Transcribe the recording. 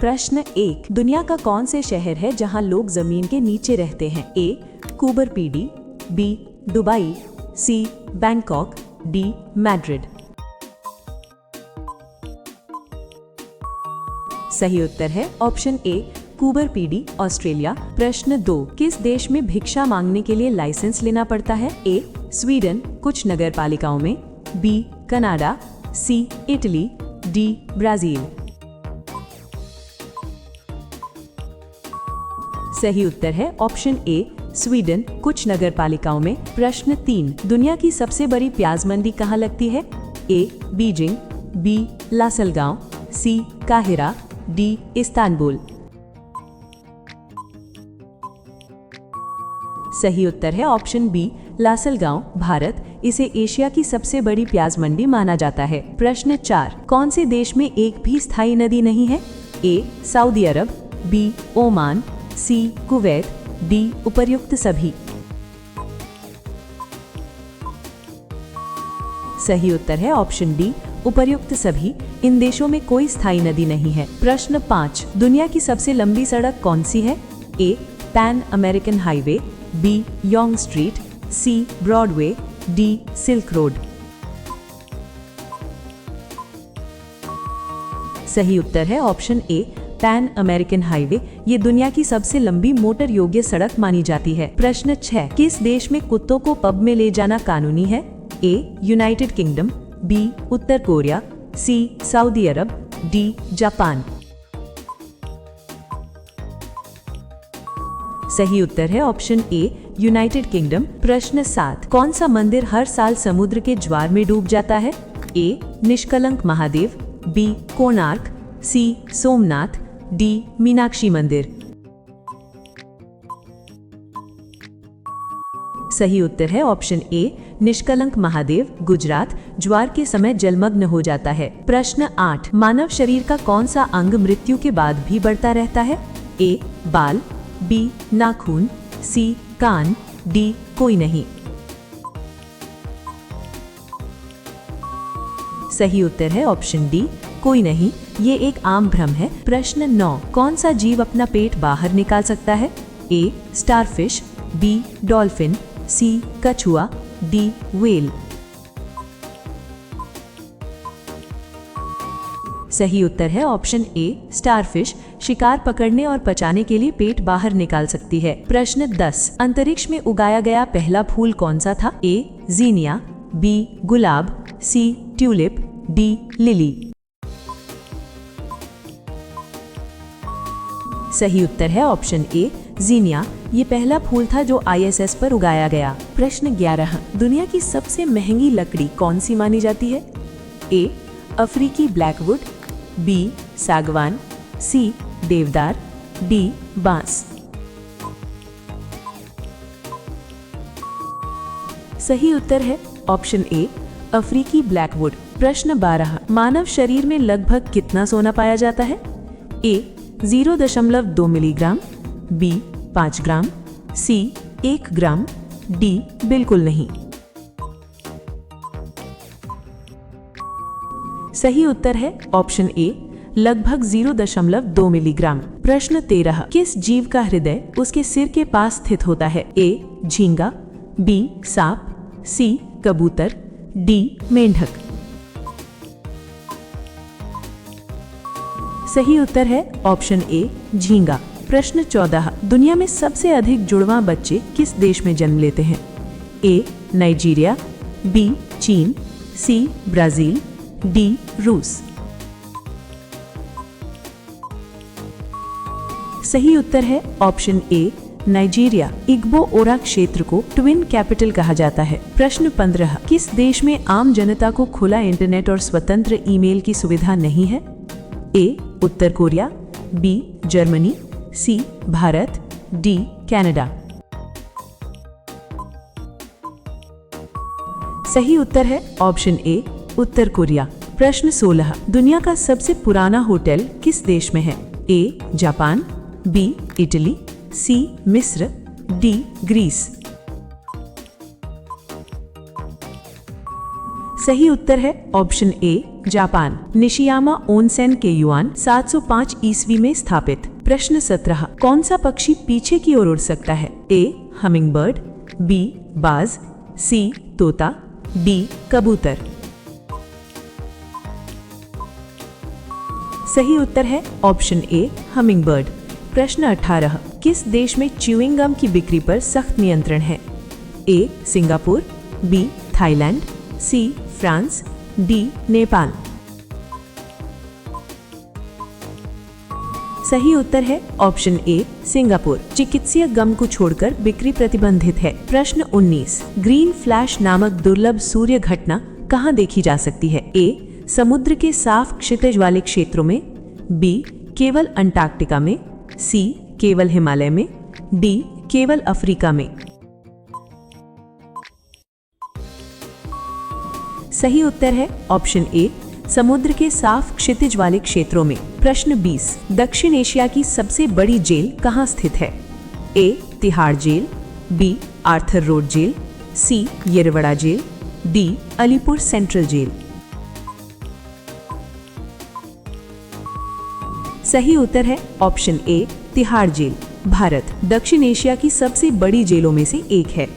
प्रश्न 1। दुनिया का कौन से शहर है जहां लोग जमीन के नीचे रहते हैं? ए कुबरपीडी, बी दुबई, सी बैंकॉक, डी मैड्रिड। सही उत्तर है ऑप्शन ए कुबरपीडी, ऑस्ट्रेलिया। प्रश्न 2। किस देश में भिक्षा मांगने के लिए लाइसेंस लेना पड़ता है? ए स्वीडन, कुछ नगर पालिकाओं में, बी कनाडा, सी इटली, डी ब्राजील। सही उत्तर है ऑप्शन ए स्वीडन, कुछ नगर पालिकाओं में। प्रश्न 3। दुनिया की सबसे बड़ी प्याज मंडी कहाँ लगती है? ए बीजिंग, बी लासलगांव, सी काहिरा, डी इस्तांबुल। सही उत्तर है ऑप्शन बी लासलगांव, भारत। इसे एशिया की सबसे बड़ी प्याज मंडी माना जाता है। प्रश्न 4। कौन से देश में एक भी स्थायी नदी नहीं है? ए सऊदी अरब, बी ओमान, सी कुवैत, डी उपर्युक्त सभी। सही उत्तर है ऑप्शन डी उपर्युक्त सभी। इन देशों में कोई स्थायी नदी नहीं है। प्रश्न 5। दुनिया की सबसे लंबी सड़क कौन सी है? A Pan American Highway, B Yonge Street, C Broadway, D Silk Road. सही उत्तर है option A Pan American Highway. ये दुनिया की सबसे लंबी मोटर योग्य सड़क मानी जाती है। प्रश्न 6। किस देश में कुत्तों को पब में ले जाना कानूनी है? ए यूनाइटेड किंगडम, बी उत्तर कोरिया, सी सऊदी अरब, डी जापान। सही उत्तर है ऑप्शन ए यूनाइटेड किंगडम। प्रश्न 7। कौन सा मंदिर हर साल समुद्र के ज्वार में डूब जाता है? ए निष्कलंक महादेव, बी कोणार्क, सी सोमनाथ, डी मीनाक्षी मंदिर। सही उत्तर है ऑप्शन ए निष्कलंक महादेव, गुजरात। ज्वार के समय जलमग्न हो जाता है। प्रश्न 8। मानव शरीर का कौन सा अंग मृत्यु के बाद भी बढ़ता रहता है? ए बाल, बी नाखून, सी कान, डी कोई नहीं। सही उत्तर है ऑप्शन डी कोई नहीं। ये एक आम भ्रम है। प्रश्न 9। कौन सा जीव अपना पेट बाहर निकाल सकता है? ए स्टारफिश, बी डॉल्फिन, सी कछुआ, डी व्हेल। सही उत्तर है ऑप्शन ए स्टारफिश। शिकार पकड़ने और पचाने के लिए पेट बाहर निकाल सकती है। प्रश्न 10। अंतरिक्ष में उगाया गया पहला फूल कौन सा था? ए जीनिया, बी गुलाब, सी ट्यूलिप, डी लिली। सही उत्तर है ऑप्शन ए जीनिया। ये पहला फूल था जो ISS पर उगाया गया। प्रश्न 11। दुनिया की सबसे महंगी लकड़ी कौन सी मानी जाती है? ए अफ्रीकी ब्लैकवुड, बी सागवान, सी देवदार, डी बांस। सही उत्तर है ऑप्शन ए अफ्रीकी ब्लैकवुड। प्रश्न 12। मानव शरीर में लगभग कितना सोना पाया जाता है? ए 0.2 मिलीग्राम, बी 5 ग्राम, सी 1 ग्राम, डी बिल्कुल नहीं। सही उत्तर है ऑप्शन ए लगभग 0.2 मिलीग्राम। प्रश्न 13। किस जीव का हृदय उसके सिर के पास स्थित होता है? ए झींगा, बी सांप, सी कबूतर, डी मेंढक। सही उत्तर है ऑप्शन ए झींगा। प्रश्न 14। दुनिया में सबसे अधिक जुड़वां बच्चे किस देश में जन्म लेते हैं? ए नाइजीरिया, बी चीन, सी ब्राजील, डी रूस। सही उत्तर है ऑप्शन ए नाइजीरिया। इग्बो ओरा क्षेत्र को ट्विन कैपिटल कहा जाता है। प्रश्न 15। किस देश में आम जनता को खुला इंटरनेट और स्वतंत्र ईमेल की सुविधा नहीं है? ए उत्तर कोरिया, बी जर्मनी, सी भारत, डी कनाडा। सही उत्तर है ऑप्शन ए उत्तर कोरिया। प्रश्न 16। दुनिया का सबसे पुराना होटल किस देश में है? ए जापान, बी इटली, सी मिस्र, डी ग्रीस। सही उत्तर है option A Japan. Nishiyama onsen के युआन 705 ईस्वी में स्थापित। प्रश्न 17 कौन सा पक्षी पीछे की ओर उड़ सकता है? ए हमिंगबर्ड, बी बाज, सी तोता, डी कबूतर। सही उत्तर है ऑप्शन ए हमिंगबर्ड। प्रश्न 18 किस देश में च्यूइंग गम की बिक्री पर सख्त नियंत्रण है? A Singapore, B Thailand, C France, D Nepal. सही उत्तर है ऑप्शन ए सिंगापुर। चिकित्सीय गम को छोड़कर बिक्री प्रतिबंधित है। प्रश्न 19 ग्रीन फ्लैश नामक दुर्लभ सूर्य घटना कहाँ देखी जा सकती है? ए समुद्र के साफ क्षितिज वाले क्षेत्रों में, बी केवल अंटार्कटिका में, सी केवल हिमालय में, डी केवल अफ्रीका में। सही उत्तर है ऑप्शन ए समुद्र के साफ क्षितिज वाले क्षेत्रों में। प्रश्न 20 दक्षिण एशिया की सबसे बड़ी जेल कहाँ स्थित है? A Tihar jail, B Arthur Road jail, C Yerwada jail, D Alipore central jail. सही उत्तर है option A Tihar jail. Bharat दक्षिण एशिया की सबसे बड़ी जेलों में से एक है।